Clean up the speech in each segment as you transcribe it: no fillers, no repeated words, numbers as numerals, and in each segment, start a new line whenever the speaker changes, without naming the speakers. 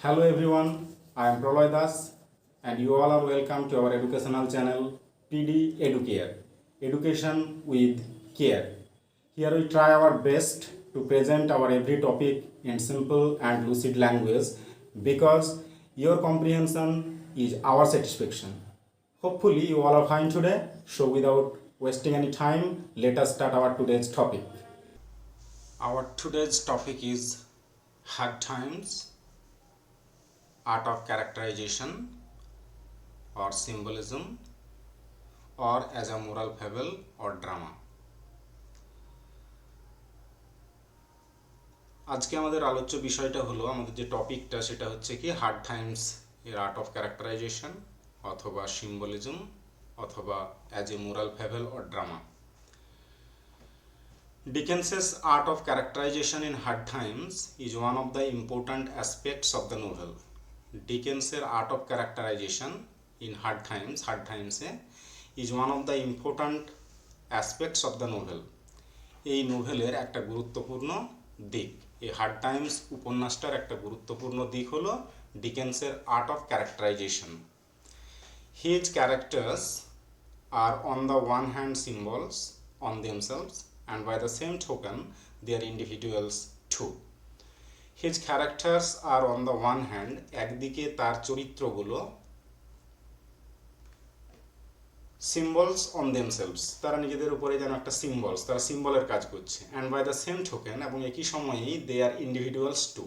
Hello everyone, I am Praloy Das and you all are welcome to our educational channel PD Educare, Education with Care. Here we try our best to present our every topic in simple and lucid language because your comprehension is our satisfaction. Hopefully you all are fine today, so without wasting any time, let us start our today's topic. Our today's topic is hard times, art of characterization or symbolism, or as a moral fable or drama. আজকে আমাদের আলোচ্য বিষয়টা হলো আমাদের যে টপিকটা সেটা হচ্ছে কি হার্ড টাইমস এর আর্ট অফ ক্যারেক্টারাইজেশন অথবা সিম্বলিজম অথবা as a moral fable or drama. Dickens's art of characterization in hard times is one of the important aspects of the novel. Dickens's art of characterization in hard times is one of the important aspects of the novel. এই নোভেলের একটা গুরুত্বপূর্ণ দিক, এই hard Times উপন্যাসটার একটা গুরুত্বপূর্ণ দিক হলো ডিকেন্সের art of characterization. His characters are on the one hand symbols on themselves and by the same token they are individuals too. His characters are on the one hand, একদিকে তার চরিত্রগুলো symbols on themselves, তারা নিজেদের উপরে যেন একটা symbols, তারা সিম্বলের কাজ করছে, and by the same token এবং একই সময়েই দে আর ইন্ডিভিজুয়ালস টু,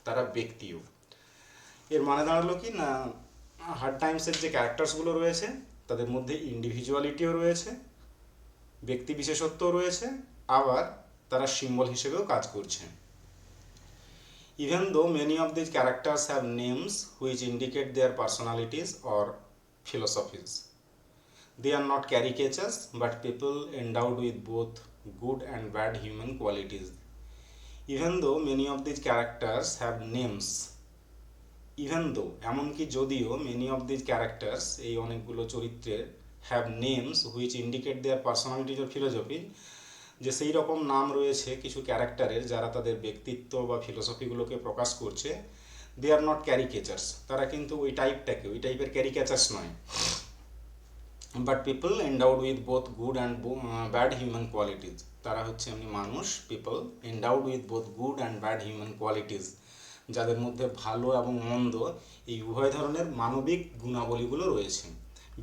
তারা ব্যক্তিও। এর মানে দাঁড়ালো কি না, হার্ড টাইমসের যে ক্যারেক্টার্সগুলো রয়েছে তাদের মধ্যে ইন্ডিভিজুয়ালিটিও রয়েছে, ব্যক্তি বিশেষত্বও রয়েছে, আবার তারা সিম্বল হিসেবেও কাজ করছে। Even though many of these characters have names which indicate their personalities or philosophies, they are not caricatures but people endowed with both good and bad human qualities. Even though many of these characters have names, even though এমনকি যদিও many of these characters এই অনেকগুলো চরিত্রের have names which indicate their personalities or philosophy, যে সেই রকম নাম রয়েছে কিছু ক্যারেক্টারের যারা তাদের ব্যক্তিত্ব বা ফিলোসফিগুলোকে প্রকাশ করছে, দে আর নট ক্যারিকেচার্স, তারা কিন্তু ওই টাইপের ক্যারিকেচার্স নয়, but people endowed with both good and bad human qualities, তারা হচ্ছে এমনি মানুষ, people endowed with both good and bad human qualities, যাদের মধ্যে ভালো এবং মন্দ এই উভয় ধরনের মানবিক গুণাবলীগুলো রয়েছে।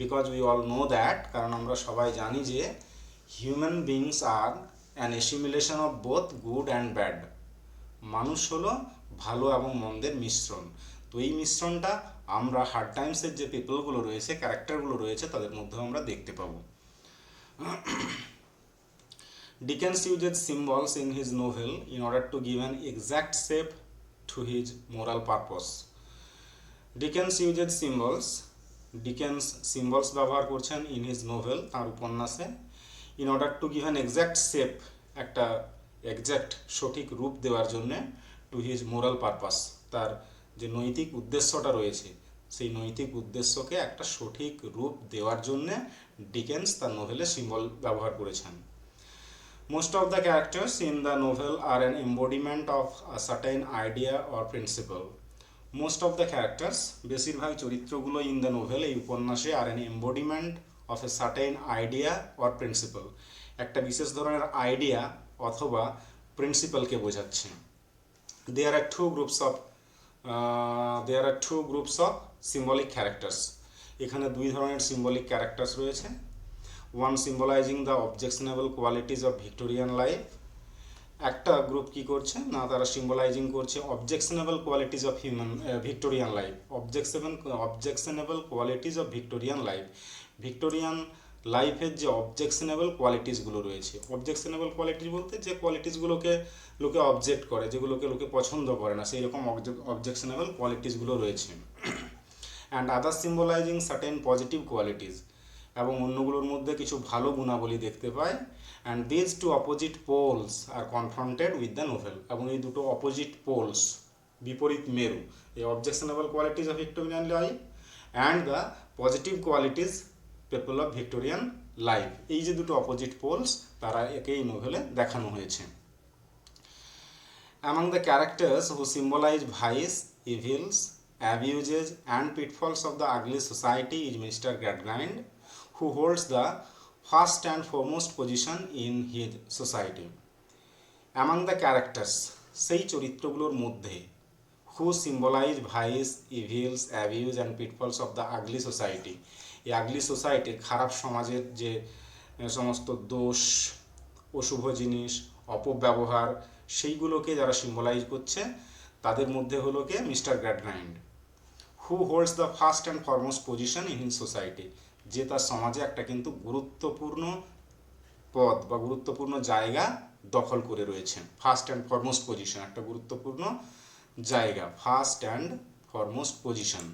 Because we all know that, কারণ আমরা সবাই জানি যে human beings are an assimilation of both good and bad, মানুষ হলো ভালো এবং মন্দের মিশ্রণ। তো এই মিশ্রণটা আমরা হার্ড টাইমসের যে পিপলগুলো রয়েছে, ক্যারেক্টারগুলো রয়েছে তাদের মধ্যেও আমরা দেখতে পাবো। Dickens uses symbols in his novel in order to give an exact shape to his moral purpose. Dickens uses symbols, Dickens symbols ব্যবহার করছেন in his novel, তার উপন্যাসে, in order to give an exact shape, একটা exact সঠিক রূপ দেওয়ার জন্য, to his moral purpose, তার যে নৈতিক উদ্দেশ্যটা রয়েছে সেই নৈতিক উদ্দেশ্যকে একটা সঠিক রূপ দেওয়ার জন্য ডিকেন্স তার নোভেলে সিম্বল ব্যবহার করেছেন। Most of the characters in the novel are an embodiment of a certain idea or principle. Most of the characters, বেশিরভাগ চরিত্রগুলো in the novel এই উপন্যাসে are an embodiment of a certain idea or principle, একটা বিশেষ ধরনের idea অথবা প্রিন্সিপালকে বোঝাচ্ছে। There are two groups of symbolic characters. এখানে দুই ধরনের সিম্বলিক ক্যারেক্টার্স রয়েছে। One symbolizing the objectionable qualities of Victorian life. একটা গ্রুপ কি করছে না, তারা সিম্বলাইজিং করছে objectionable qualities of Victorian life, objectionable qualities of Victorian life, Victorian লাইফের যে অবজেকশনেবল কোয়ালিটিসগুলো রয়েছে। অবজেকশনেবল কোয়ালিটিস বলতে যে কোয়ালিটিসগুলোকে লোকে অবজেক্ট করে, যেগুলোকে লোকে পছন্দ করে না, সেই রকম অবজেকশনেবল কোয়ালিটিসগুলো রয়েছে। And other symbolizing certain positive qualities, এবং অন্যগুলোর মধ্যে কিছু ভালো গুণাবলী দেখতে পায়। And this two opposite poles are confronted with the novel, এবং এই দুটো অপোজিট পোলস, বিপরীত মেরু, এই objectionable qualities of Victorian life and the positive qualities people of Victorian life, এই যে দুটো অপোজিট পোলস তারা একেই নোভেলে দেখানো হয়েছে। Among the characters who symbolize vice evils, abuses and pitfalls of the ugly society is Mr. Gradgrind, who holds the first and foremost position in his society. Among the characters, সেই চরিত্রগুলোর মধ্যে who symbolize vice, evils, abuse and pitfalls of the ugly society, এই আগলি সোসাইটির খারাপ সমাজের যে সমস্ত দোষ, অশুভ জিনিস, অপব্যবহার, সেইগুলোকে যারা সিম্বলাইজ করছে তাদের মধ্যে হলো কে mister Gradgrind. Who holds the first and foremost position in his society, যে তার সমাজে একটা কিন্তু গুরুত্বপূর্ণ পদ বা গুরুত্বপূর্ণ জায়গা দখল করে রয়েছে। ফার্স্ট অ্যান্ড ফরমোস্ট পজিশন, একটা গুরুত্বপূর্ণ জায়গা, first and foremost position.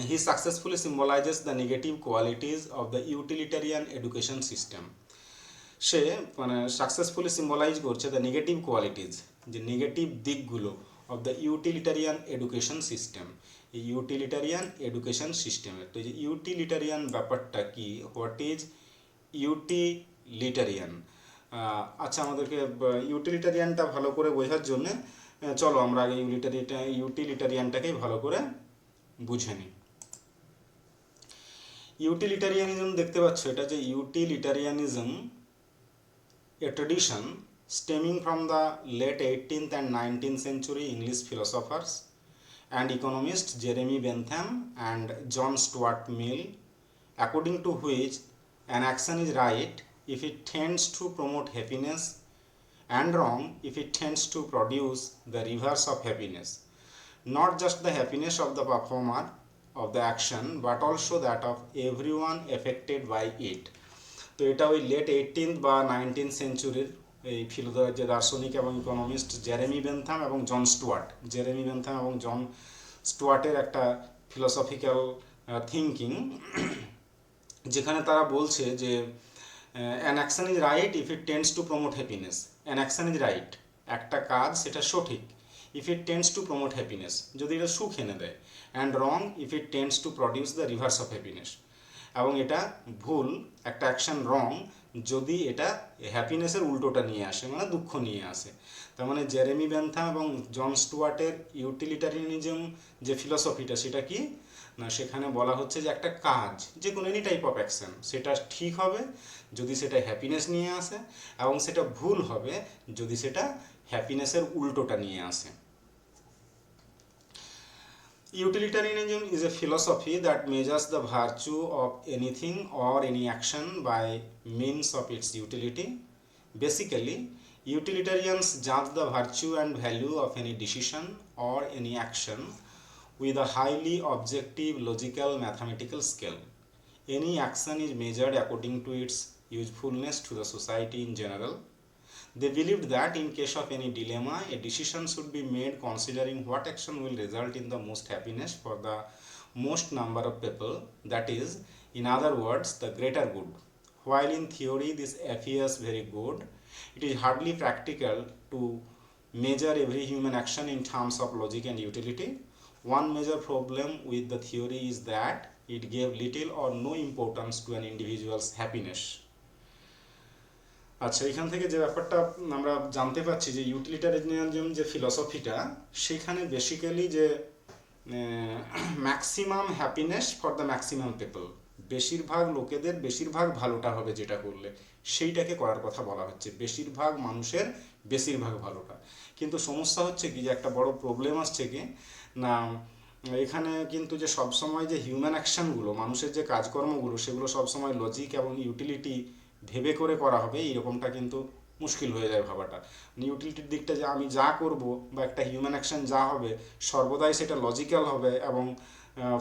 He successfully symbolizes the negative qualities of the utilitarian education system. সে মানে সাকসেসফুলি সিম্বলাইজ করছে দ্য নেগেটিভ কোয়ালিটিজ, যে নেগেটিভ দিকগুলো of the utilitarian education system. এই ইউটিলিটারিয়ান এডুকেশন সিস্টেমের তো এই যে ইউটিলিটারিয়ান ব্যাপারটা কি, হোয়াট ইজ ইউটিলিটারিয়ান? আচ্ছা, আমাদেরকে ইউটিলিটারিয়ানটা ভালো করে বোঝার জন্য চলো আমরা আগে ইউটিলিটারিয়ানটাকেই ভালো করে বুঝে নিই। ইউটিলিটারিয়ানিজম দেখতে পাচ্ছ, এটা যে utilitarianism, a tradition stemming from the late 18th and 19th century English philosophers and economists Jeremy Bentham and John Stuart Mill, according to which an action is right if it tends to promote happiness and wrong if it tends to produce the reverse of happiness, not just the happiness of the performer of the action but also that of everyone affected by it. তো এটা ওই late 18th বা 19th সেঞ্চুরির এই যে দার্শনিক এবং economist Jeremy Bentham এবং জন Stewart, Jeremy Bentham এবং জন স্টুয়ার্টের একটা ফিলোসফিক্যাল থিঙ্কিং, যেখানে তারা বলছে যে an action is right if it tends to promote happiness. An action is right, একটা কাজ সেটা সঠিক, if it tends to promote happiness, যদি এটা সুখ এনে দেয়, and wrong if it tends to produce the reverse of happiness, এবং এটা ভুল, একটা অ্যাকশন রং যদি এটা হ্যাপিনেসের উল্টোটা নিয়ে আসে, মানে দুঃখ নিয়ে আসে। তার মানে জেরেমি বেনথাম এবং জন স্টুয়ার্টের ইউটিলিটারিয়ানিজম যে ফিলসফিটা, সেটা কি না, সেখানে বলা হচ্ছে যে একটা কাজ, যে কোনো এনি টাইপ অফ অ্যাকশন, সেটা ঠিক হবে যদি সেটা হ্যাপিনেস নিয়ে আসে, এবং সেটা ভুল হবে যদি সেটা হ্যাপিনেসের উল্টোটা নিয়ে আসে। Utilitarianism is a philosophy that measures the virtue of anything or any action by means of its utility. Basically, utilitarians judge the virtue and value of any decision or any action with a highly objective, logical, mathematical scale. Any action is measured according to its usefulness to the society in general. They believed that in case of any dilemma, a decision should be made considering what action will result in the most happiness for the most number of people, that is, in other words, the greater good. While in theory this appears very good, it is hardly practical to measure every human action in terms of logic and utility. One major problem with the theory is that it gave little or no importance to an individual's happiness. আচ্ছা, এখান থেকে যে ব্যাপারটা আমরা জানতে পারছি যে utilitarianism যে ফিলসফিটা, সেখানে বেসিক্যালি যে maximum happiness for the maximum people, বেশিরভাগ লোকেদের বেশিরভাগ ভালোটা হবে যেটা করলে, সেইটাকে করার কথা বলা হচ্ছে, বেশিরভাগ মানুষের বেশিরভাগ ভালোটা। কিন্তু সমস্যা হচ্ছে কি, যে একটা বড় প্রবলেম আসছে কি না, এখানে কিন্তু যে সবসময় যে হিউম্যান অ্যাকশনগুলো, মানুষের যে কাজকর্মগুলো, সেগুলো সবসময় লজিক এবং ইউটিলিটি ভেবে করে করা হবে, এইরকমটা কিন্তু মুশকিল হয়ে যায় ভাবাটা। ইউটিলিটির দিকটা যে আমি যা করব বা একটা হিউম্যান অ্যাকশন যা হবে, সর্বদাই সেটা লজিক্যাল হবে এবং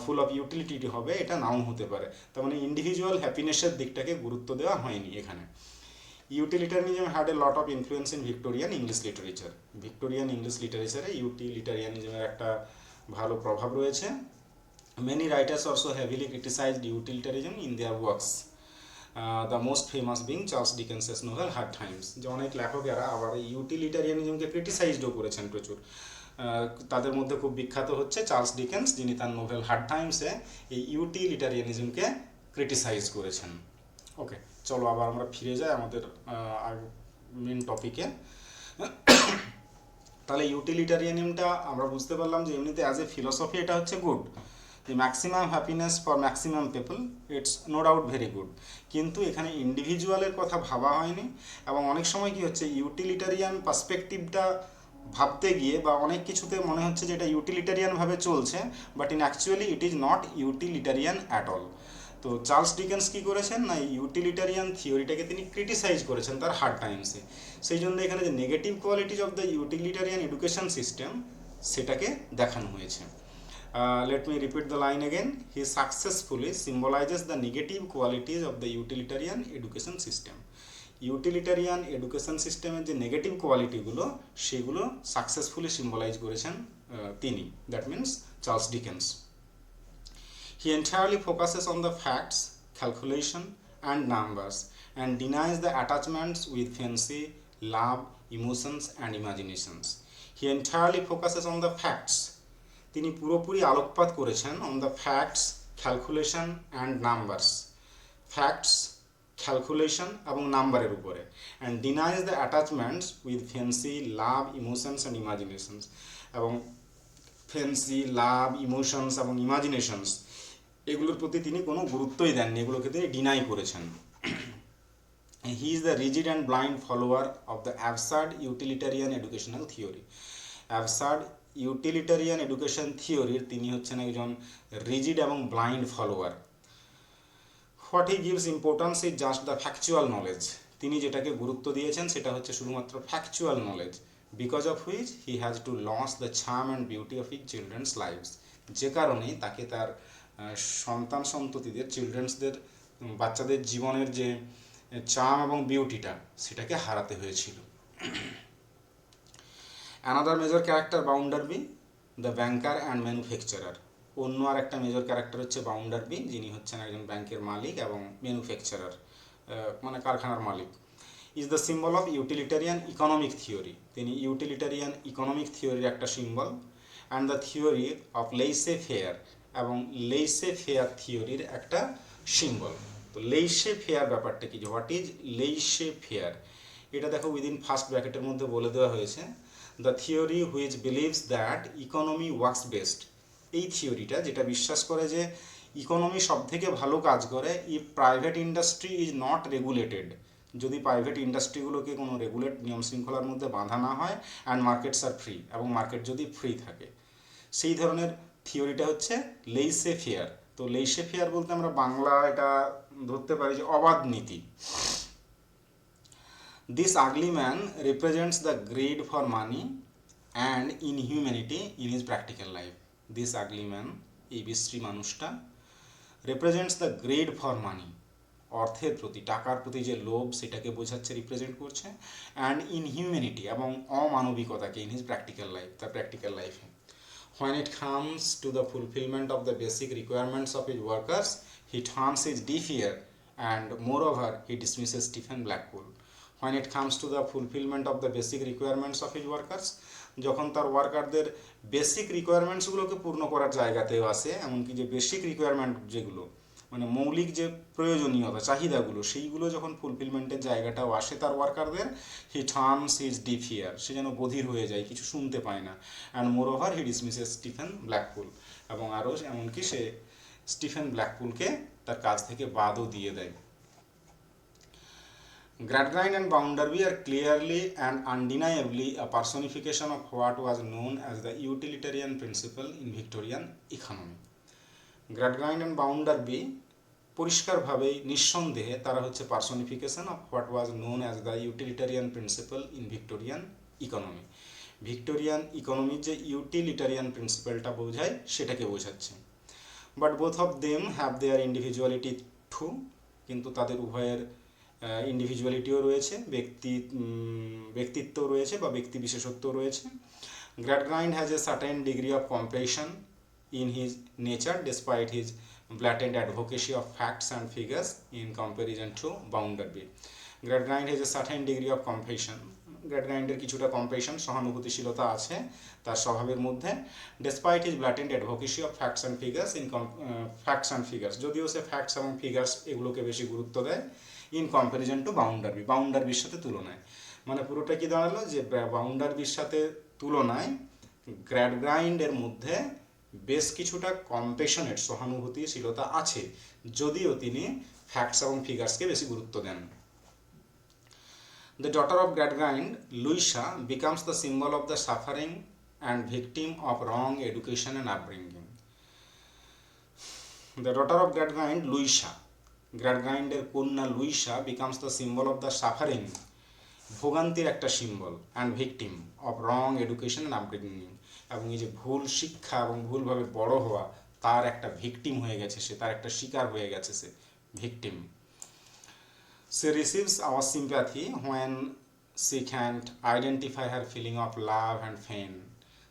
ফুল অফ ইউটিলিটি হবে, এটা নাও হতে পারে। তার মানে ইন্ডিভিজুয়াল হ্যাপিনেসের দিকটাকে গুরুত্ব দেওয়া হয়নি এখানে। Utilitarianism had a lot of influence in Victorian English literature. Victorian English লিটারেচারে ইউটিলিটারিয়ানিজমের একটা ভালো প্রভাব রয়েছে। Many writers also heavily criticised utilitarianism in their works, the most famous being Charles ডিকেন্সের নোভেল হার্ড টাইমস। যে অনেক লেখকেরা আবার এই ইউটিলিটারিয়ানিজমকে ক্রিটিসাইজডও করেছেন প্রচুর। তাদের মধ্যে খুব বিখ্যাত হচ্ছে চার্লস ডিকেন্স, যিনি তার নোভেল হার্ড টাইমসে এই ইউটিলিটারিয়ানিজমকে ক্রিটিসাইজ করেছেন। ওকে, চলো আবার আমরা ফিরে যাই আমাদের মেন টপিকে। তাহলে ইউটিলিটারিয়ানিজমটা আমরা বুঝতে পারলাম যে এমনিতে অ্যাজ এ ফিলসফি এটা হচ্ছে good, the maximum happiness for maximum people, it's no doubt very good. কিন্তু এখানে ইন্ডিভিজুয়ালের কথা ভাবা হয়নি, এবং অনেক সময় কি হচ্ছে ইউটিলিটারিয়ান পার্সপেক্টিভটা ভাবতে গিয়ে বা অনেক কিছুতে মনে হচ্ছে যে এটা ইউটিলিটারিয়ানভাবে চলছে, but in actually it is not utilitarian at all. তো চার্লস ডিকেন্স কী করেছেন না, ইউটিলিটারিয়ান থিওরিটাকে তিনি ক্রিটিসাইজ করেছেন তার হার্ড টাইমসে। সেই জন্য এখানে যে negative qualities of the utilitarian education system সেটাকে দেখানো হয়েছে। Let me repeat the line again. He successfully symbolizes the negative qualities of the utilitarian education system. Utilitarian education সিস্টেমের যে নেগেটিভ কোয়ালিটিগুলো সেগুলো সাকসেসফুলি সিম্বলাইজ করেছেন তিনি, that means Charles Dickens. He entirely focuses on the facts, calculation and numbers and denies the attachments with fancy, love, emotions and imaginations. He entirely focuses on the facts. তিনি পুরোপুরি আলোকপাত করেছেন on the facts, calculation and numbers, facts, calculation এবং নাম্বারের উপরে, and denies the অ্যাটাচমেন্টস with fancy, love, emotions and imaginations, এবং fancy, লাভ, emotions এবং imaginations এগুলোর প্রতি তিনি কোনো গুরুত্বই দেননি, এগুলোকে তিনি ডিনাই করেছেন। He is the rigid and blind follower of the absurd utilitarian educational theory. Absurd utilitarian education থিওরির তিনি হচ্ছেন একজন রিজিড এবং blind follower. What he gives importance is just the factual knowledge. তিনি যেটাকে গুরুত্ব দিয়েছেন সেটা হচ্ছে শুধুমাত্র factual knowledge, because of which he has to lose the charm and beauty of his children's lives. যে কারণেই তাকে তার সন্তান সন্ততিদের, চিলড্রেন্সদের, বাচ্চাদের জীবনের যে চার্ম এবং বিউটিটা সেটাকে হারাতে হয়েছিল। Another major character Bounderby, the banker and manufacturer. অন্য আর একটা মেজর ক্যারেক্টার হচ্ছে বাউন্ডারবি, যিনি হচ্ছেন একজন ব্যাংকের মালিক এবং ম্যানুফ্যাকচারার মানে কারখানার মালিক। Is the symbol of utilitarian economic theory. তিনি ইউটিলিটারিয়ান ইকোনমিক থিওরির একটা symbol, and the theory of laissez faire, এবং লেইসে ফেয়ার থিওরির একটা সিম্বল। তো লেইসে ফেয়ার ব্যাপারটা কি, হোয়াট ইজ লেইসে ফেয়ার, এটা দেখো উইদিন ফার্স্ট ব্র্যাকেটের মধ্যে বলে দেওয়া হয়েছে। The theory which believes that economy works best. এই থিওরিটা যেটা বিশ্বাস করে যে ইকোনমি সব থেকে ভালো কাজ করে if private industry is not regulated, যদি প্রাইভেট ইন্ডাস্ট্রিগুলোকে কোনো রেগুলেট নিয়ম শৃঙ্খলার মধ্যে বাঁধা না হয়, অ্যান্ড মার্কেটস আর ফ্রি, এবং মার্কেট যদি ফ্রি থাকে, সেই ধরনের থিওরিটা হচ্ছে লেইসে ফেয়ার। তো লেইসে ফেয়ার বলতে আমরা বাংলা এটা ধরতে পারি যে অবাধ নীতি। This ugly man represents the greed for money and inhumanity in his practical life. This ugly man, এই বিশ্রী মানুষটা, represents the greed for money, অর্থের প্রতি, টাকার প্রতি যে লোভ সেটাকে বোঝাচ্ছে, রিপ্রেজেন্ট করছে, অ্যান্ড ইনহিউম্যানিটি এবং অমানবিকতাকে ইন হিজ প্র্যাকটিক্যাল লাইফ, তার প্র্যাকটিক্যাল লাইফে। When it comes to the fulfillment of the basic requirements of his workers, he turns his deaf ear, and moreover he dismisses Stephen Blackpool. When it comes to the fulfillment of the basic requirements of his workers, যখন তার ওয়ার্কারদের basic রিকোয়ারমেন্টসগুলোকে পূর্ণ করার জায়গাতেও আসে, এমনকি যে basic requirement যেগুলো মানে মৌলিক যে প্রয়োজনীয়তা, চাহিদাগুলো, সেইগুলো যখন ফুলফিলমেন্টের জায়গাটাও আসে তার ওয়ার্কারদের, হি টার্নস হিজ ডিফ ইয়ার, সে যেন বধির হয়ে যায়, কিছু শুনতে পায় না। And moreover he dismisses Stephen Blackpool, এবং আরও এমনকি সে স্টিফেন ব্ল্যাকপুলকে তার কাজ থেকে বাদও দিয়ে দেয়। Gradgrind and Bounderby are clearly and undeniably a personification of what was known as the utilitarian principle in Victorian economy. Gradgrind and Bounderby পরিষ্কারভাবেই নিঃসন্দেহে তারা হচ্ছে personification of what was known as the utilitarian principle in Victorian economy. Victorian ইকোনমির যে utilitarian প্রিন্সিপালটা বোঝায় সেটাকে বোঝাচ্ছে। But both of them have their individuality too, কিন্তু তাদের উভয়ের ইন্ডিভিজুয়ালিটিও রয়েছে, ব্যক্তিত্ব রয়েছে বা ব্যক্তি বিশেষত্ব রয়েছে। Gradgrind has a certain degree of compassion in his nature despite his blatant advocacy of facts and figures in comparison to Bounderby. Gradgrind has a certain degree of compassion. Gradgrinder's কিছুটা compassion, সহানুভূতিশীলতা আছে তার স্বভাবের মধ্যে, despite his blatant advocacy of facts and figures in facts and figures, যদিও সে facts এবং figures এগুলোকে বেশি গুরুত্ব দেয়, ইন কম্প্যারিজন টু বাউন্ডারবি, বাউন্ডারবির সাথে তুলনায়। মানে পুরোটা কি দাঁড়ালো যে বাউন্ডারবির সাথে তুলনায় গ্র্যাডগ্রাইন্ডের মধ্যে বেশ কিছুটা কম্প্যাশনেট সহানুভূতিশীলতা আছে, যদিও তিনি ফ্যাক্টস এবং ফিগার্সকে বেশি গুরুত্ব দেন। The daughter of Gradgrind, Louisa, becomes the symbol of the suffering and victim of wrong education and upbringing. The daughter of Gradgrind, Louisa, গ্র্যাডগ্রাইন্ডের কন্যা Louisa becomes the symbol of the suffering, ভোগান্তির একটা symbol, and victim of wrong education and upbringing, এবং এই যে ভুল শিক্ষা এবং ভুলভাবে বড় হওয়া তার একটা ভিকটিম হয়ে গেছে, সে তার একটা শিকার হয়ে গেছে, সে victim. She receives our sympathy when she can't identify her feeling of love and pain.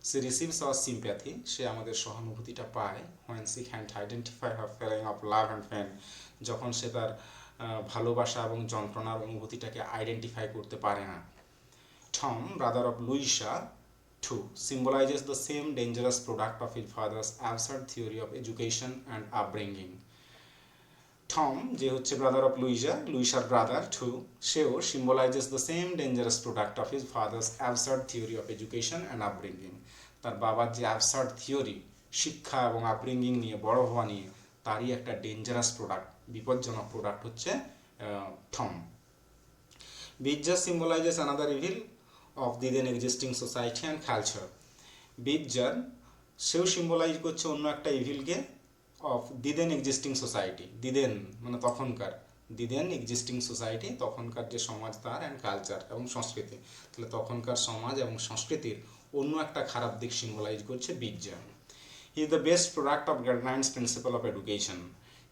She receives our sympathy, সে আমাদের সহানুভূতিটা পায়, when she can't identify her feeling of love and pain, যখন সে তার ভালোবাসা এবং যন্ত্রণার অনুভূতিটাকে আইডেন্টিফাই করতে পারে না। Tom, brother of Louisa, too, symbolizes the same dangerous product of his father's absurd theory of education and upbringing. Tom, যে হচ্ছে ব্রাদার অফ লুইসা, লুইসার ব্রাদার টু, সেও symbolizes the same dangerous product of his father's absurd theory of education and upbringing. তার বাবার যে absurd theory, শিক্ষা এবং upbringing নিয়ে, বড় হওয়া নিয়ে, তারই একটা ডেঞ্জারাস প্রোডাক্ট, বিপজ্জনক প্রোডাক্ট হচ্ছে Tom. Bijja symbolizes another evil of the then existing society and culture. Bijja সেও সিম্বলাইজ করছে অন্য একটা ইভিলকে of the then existing society, the then মানে তখনকার, দিদেন এক্সিস্টিং সোসাইটি, তখনকার যে সমাজ তার, অ্যান্ড কালচার এবং সংস্কৃতি, তাহলে তখনকার সমাজ এবং সংস্কৃতির অন্য একটা খারাপ দিক সিম্বলাইজ করছে Bitzer. He is the best product of Gradgrind's principle of education.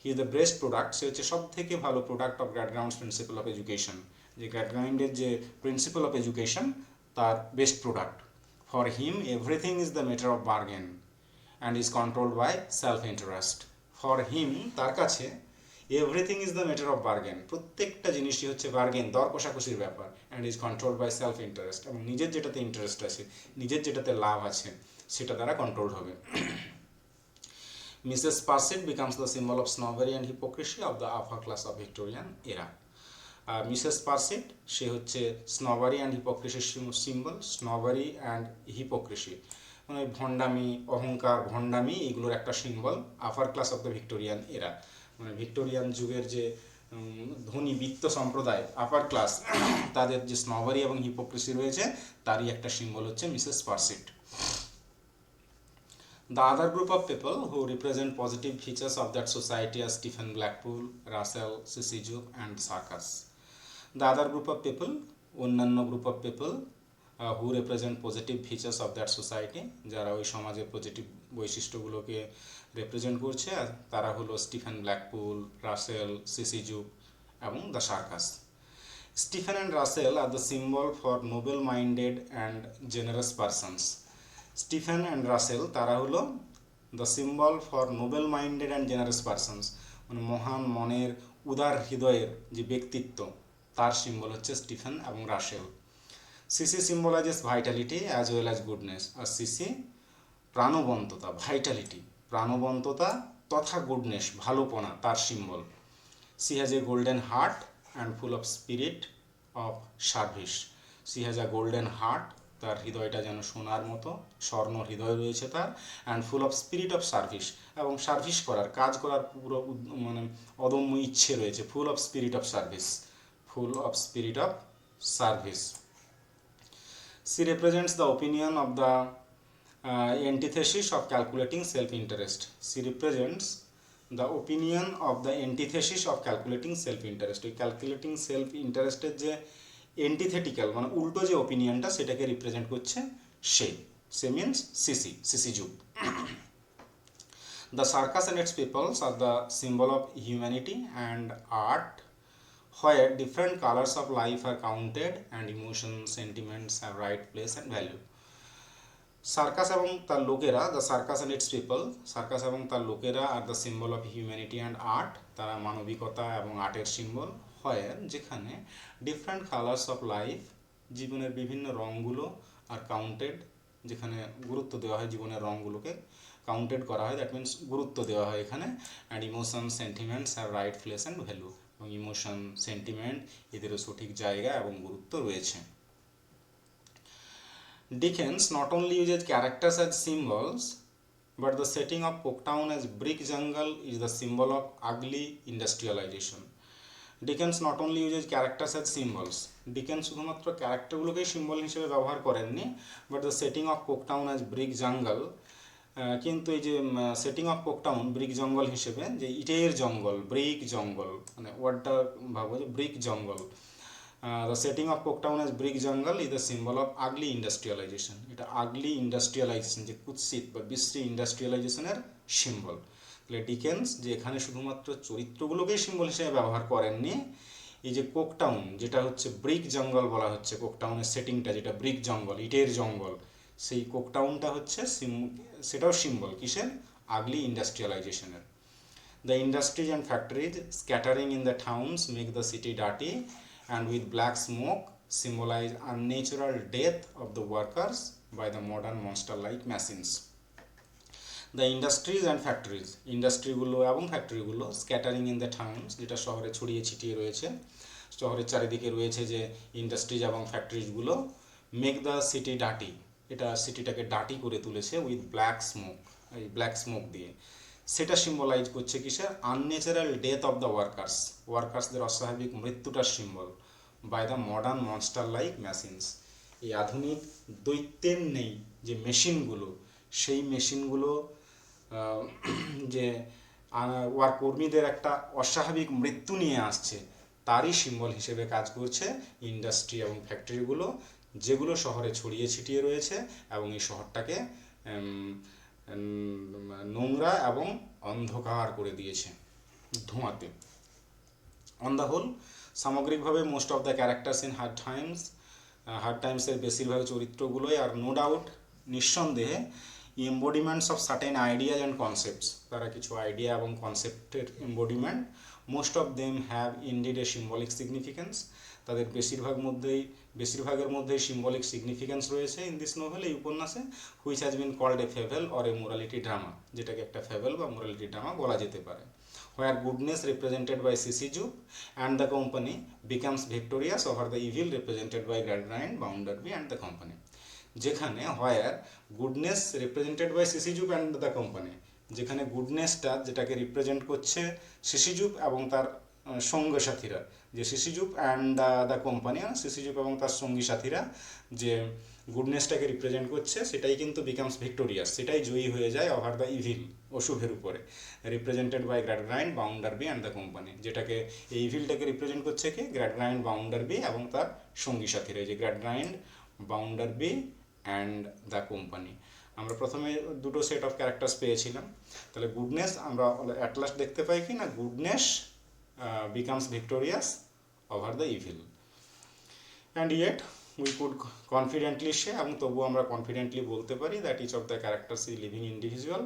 He is the best product, সে হচ্ছে সব থেকে ভালো product of Gradgrind's principle of education, যে গ্র্যাডগ্রাইন্ডের যে প্রিন্সিপাল অফ এডুকেশন তার best product. For him everything is the matter of bargain and is controlled by self interest. For him, তার কাছে, everything is the matter of bargain, প্রত্যেকটা জিনিসই হচ্ছে bargain, দর কষাকষির ব্যাপার, and is controlled by self interest, এবং নিজের যেটাতে ইন্টারেস্ট আছে, নিজের যেটাতে লাভ আছে, সেটা দ্বারা কন্ট্রোল হবে। Mrs Sparsit becomes the symbol of snobbery and hypocrisy of the upper class of Victorian era. Mrs Sparsit, সে হচ্ছে স্নবারি অ্যান্ড হিপোক্রেসির সিম্বল, স্নবারি অ্যান্ড হিপোক্রেসি মানে ভণ্ডামি, অহংকার, ভণ্ডামি, এগুলোর একটা symbol, upper class of the Victorian era, মানে ভিক্টোরিয়ান যুগের যে ধনী বিত্ত সম্প্রদায়, আপার ক্লাস, তাদের যে স্নবারি এবং হিপোক্রেসি রয়েছে, তারই একটা সিম্বল হচ্ছে Mrs পার্সিট। The other group of people who represent positive features of that society are Stephen Blackpool, Russell, C.C. Jupe and Sarkis. The other group of people, অন্যান্য group of people who represent positive features of that society, যারা ওই সমাজের positive বৈশিষ্ট্যগুলোকে represent করছে, তারা হলো Stephen Blackpool, Russell, Sissy Jupe এবং the circus. Stephen and Russell are the symbol for noble minded and generous persons. Stephen and Russell, তারা হলো the symbol for noble minded and generous persons, মানে মহান মনের, উদার হৃদয়ের যে ব্যক্তিত্ব, তার সিম্বল হচ্ছে স্টিফেন এবং Rachael. Sissy symbolizes vitality as well as goodness, আর সিসি প্রাণবন্ততা, ভাইটালিটি, প্রাণবন্ততা তথা গুডনেস, ভালোপনা, তার symbol. She has a golden heart and full of spirit of service. She has a golden heart, তার হৃদয়টা যেন সোনার মতো, স্বর্ণ হৃদয় রয়েছে তার, and full of spirit of service, এবং সার্ভিস করার, কাজ করার পুরো মানে অদম্য ইচ্ছে রয়েছে, full of spirit of service, full of spirit of service. She represents the opinion of the antithesis of calculating self-interest. She represents the opinion of the antithesis of calculating self-interest. ওই calculating self ইন্টারেস্টের যে অ্যান্টিথেটিক্যাল মানে উল্টো যে ওপিনিয়নটা, সেটাকে represent করছে সে means Sissy Jupe. The circus and its peoples are the symbol of humanity and art, where different colors of life are counted and emotions, sentiments have right place and value. Circus এবং তার লোকেরা, the circus and it's people, circus এবং তার লোকেরা আর the symbol of humanity and art, তারা মানবিকতা এবং আর্টের সিম্বল, হয় যেখানে ডিফারেন্ট কালার্স অফ লাইফ, জীবনের বিভিন্ন রঙগুলো, আর কাউন্টেড, যেখানে গুরুত্ব দেওয়া হয় জীবনের রঙগুলোকে, কাউন্টেড করা হয়, দ্যাট মিনস গুরুত্ব দেওয়া হয় এখানে, and emotion, sentiments have right place and value, এবং ইমোশন, সেন্টিমেন্ট, এদেরও সঠিক জায়গা এবং গুরুত্ব রয়েছে। Dickens not only uses characters as symbols, but the setting of Coketown as brick jungle is the symbol of ugly industrialization. Dickens not only uses characters as symbols, Dickens শুধুমাত্র ক্যারেক্টারগুলোকেই symbol হিসেবে ব্যবহার করেননি, but the setting of Coketown as brick jungle, কিন্তু এই যে setting of কোকটাউন brick জঙ্গল হিসেবে, যে ইটের জঙ্গল, ব্রিক জঙ্গল, মানে ওয়ার্ডটা ভাবো যে brick jungle, the setting of Coketown as brick jungle is the symbol of ugly industrialization. এটা আগলি ইন্ডাস্ট্রিয়ালাইজেশন, যে কুৎসিত বা বিশ্রী ইন্ডাস্ট্রিয়ালাইজেশনের সিম্বল। তাহলে ডিকেন্স যে এখানে শুধুমাত্র চরিত্রগুলোকেই সিম্বল হিসেবে ব্যবহার করেননি, এই যে কোকটাউন যেটা হচ্ছে ব্রিক জঙ্গল বলা হচ্ছে, কোকটাউনের সেটিংটা যেটা ব্রিক জঙ্গল, ইটের জঙ্গল, সেই কোকটাউনটা হচ্ছে সেটাও সিম্বল কিসের? আগলি ইন্ডাস্ট্রিয়ালাইজেশনের। The industries and factories scattering in the towns make the city dirty and with black smoke symbolize unnatural death of the workers by the modern monster-like machines. The industries and factories, ইন্ডাস্ট্রিগুলো এবং ফ্যাক্টরিগুলো scattering in the towns, যেটা শহরে ছড়িয়ে ছিটিয়ে রয়েছে, শহরের চারিদিকে রয়েছে যে ইন্ডাস্ট্রিজ এবং ফ্যাক্টরিজগুলো, মেক দ্য সিটি ডার্টি, এটা সিটিটাকে ডার্টি করে তুলেছে উইথ ব্ল্যাক স্মোক, এই ব্ল্যাক স্মোক দিয়ে। সেটা সিম্বলাইজ করছে কিসের? Unnatural death of the workers, ওয়ার্কার্সদের অস্বাভাবিক মৃত্যুটার symbol, by the modern monster like machines, এই আধুনিক দৈত্যের নেই যে মেশিনগুলো, সেই মেশিনগুলো যে কর্মীদের একটা অস্বাভাবিক মৃত্যু নিয়ে আসছে, তারই সিম্বল হিসেবে কাজ করছে ইন্ডাস্ট্রি এবং ফ্যাক্টরিগুলো, যেগুলো শহরে ছড়িয়ে ছিটিয়ে রয়েছে এবং এই শহরটাকে নোংরা এবং অন্ধকার করে দিয়েছে ধোঁয়াতে। অন দ্য হোল, সামগ্রিকভাবে most of the characters in Hard টাইমসের বেশিরভাগ চরিত্রগুলোই আর নো ডাউট, নিঃসন্দেহে, embodiments of certain ideas and concepts, তারা কিছু আইডিয়া এবং কনসেপ্টের embodiment. Most of them have indeed a symbolic significance, তাদের বেশিরভাগের মধ্যেই সিম্বলিক সিগনিফিক্যান্স রয়েছে ইন দিস নোভেল, এই উপন্যাসে, which has been called a fable or a morality drama, যেটাকে একটা ফেভেল বা মোরালিটি ড্রামা বলা যেতে পারে। Where goodness represented by Sissy Jupe and the company becomes victorious over the evil represented by Gradgrind, Bounderby and the company. যেখানে where goodness represented by Sissy Jupe and the company, যেখানে গুডনেসটা যেটাকে represent করছে CC Jupe এবং তার সঙ্গী সাথীরা, যে Sissy Jupe and the company, Sissy Jupe এবং তার সঙ্গী সাথীরা যে গুডনেসটাকে রিপ্রেজেন্ট করছে, সেটাই কিন্তু বিকামস ভিক্টোরিয়াস, সেটাই জয়ী হয়ে যায় ওভার দ্য ইভিল, অশুভের উপরে, represented by Gradgrind, Bounderby and the company. যেটাকে এই ইভিলটাকে রিপ্রেজেন্ট করছে কি? গ্র্যাডগ্রাইন্ড, বাউন্ডারবি এবং তার সঙ্গী সাথীরা, এই যে গ্র্যাডগ্রাইন্ড, বাউন্ডারবি অ্যান্ড দ্য কোম্পানি। আমরা প্রথমে দুটো সেট অফ ক্যারেক্টার্স পেয়েছিলাম, তাহলে গুডনেস আমরা অ্যাট লাস্ট দেখতে পাই কি না, goodness becomes victorious over the evil. And yet we could confidently say, এবং তবুও আমরা কনফিডেন্টলি বলতে পারি that each of the characters is living individual,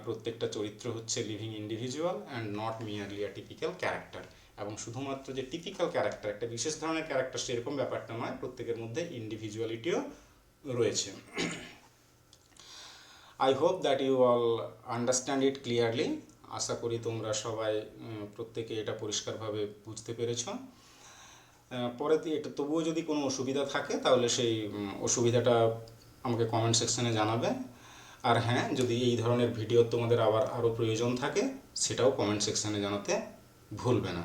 প্রত্যেকটা চরিত্র হচ্ছে living individual and not merely a typical character, এবং শুধুমাত্র যে টিপিক্যাল ক্যারেক্টার, একটা বিশেষ ধরনের ক্যারেক্টার সেরকম ব্যাপারটা নয়, প্রত্যেকের মধ্যে ইন্ডিভিজুয়ালিটিও রয়েছে। I hope that you all understand it clearly, আশা করি তোমরা সবাই প্রত্যেকে এটা পরিষ্কারভাবে বুঝতে পেরেছ। পরে এটা তবুও যদি কোনো অসুবিধা থাকে তাহলে সেই অসুবিধাটা আমাকে কমেন্ট সেকশানে জানাবে। আর হ্যাঁ, যদি এই ধরনের ভিডিও তোমাদের আরও প্রয়োজন থাকে সেটাও কমেন্ট সেকশানে জানাতে ভুলবে না।